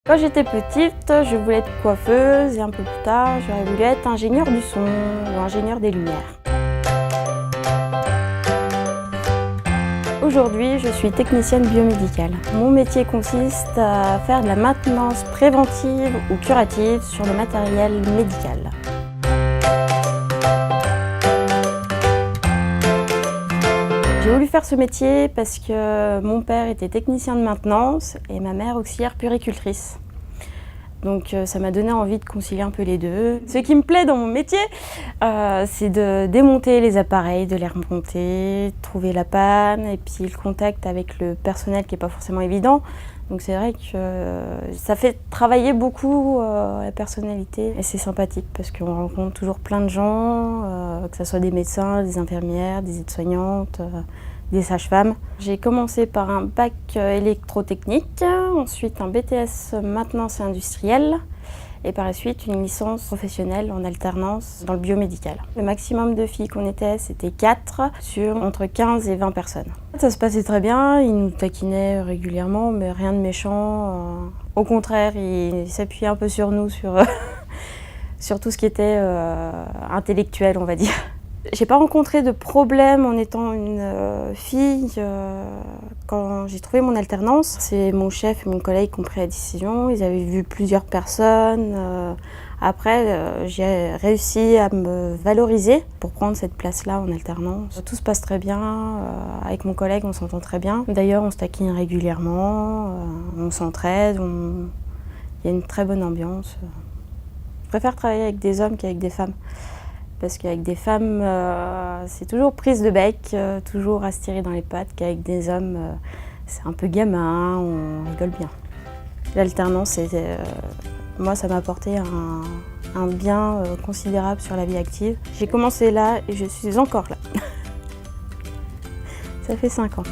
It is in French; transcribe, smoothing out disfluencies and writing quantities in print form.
Quand j'étais petite, je voulais être coiffeuse et un peu plus tard, j'aurais voulu être ingénieure du son ou ingénieure des lumières. Aujourd'hui, je suis technicienne biomédicale. Mon métier consiste à faire de la maintenance préventive ou curative sur le matériel médical. J'ai voulu faire ce métier parce que mon père était technicien de maintenance et ma mère auxiliaire puéricultrice. Donc ça m'a donné envie de concilier un peu les deux. Ce qui me plaît dans mon métier, c'est de démonter les appareils, de les remonter, trouver la panne et puis le contact avec le personnel qui n'est pas forcément évident. Donc c'est vrai que ça fait travailler beaucoup la personnalité et c'est sympathique parce qu'on rencontre toujours plein de gens, que ce soit des médecins, des infirmières, des aides-soignantes, des sages-femmes. J'ai commencé par un bac électrotechnique, ensuite un BTS maintenance et industrielle et par la suite une licence professionnelle en alternance dans le biomédical. Le maximum de filles qu'on était, c'était 4 sur entre 15 et 20 personnes. Ça se passait très bien, ils nous taquinaient régulièrement, mais rien de méchant. Au contraire, ils s'appuyaient un peu sur nous, sur tout ce qui était intellectuel, on va dire. J'ai pas rencontré de problème en étant une fille quand j'ai trouvé mon alternance. C'est mon chef et mon collègue qui ont pris la décision. Ils avaient vu plusieurs personnes. Après, j'ai réussi à me valoriser pour prendre cette place-là en alternance. Tout se passe très bien. Avec mon collègue, on s'entend très bien. D'ailleurs, on se taquine régulièrement. On s'entraide. Il y a une très bonne ambiance. Je préfère travailler avec des hommes qu'avec des femmes. Parce qu'avec des femmes, c'est toujours prise de bec, toujours à se tirer dans les pattes, qu'avec des hommes, c'est un peu gamin, on rigole bien. L'alternance, moi, ça m'a apporté un bien considérable sur la vie active. J'ai commencé là et je suis encore là. Ça fait 5 ans.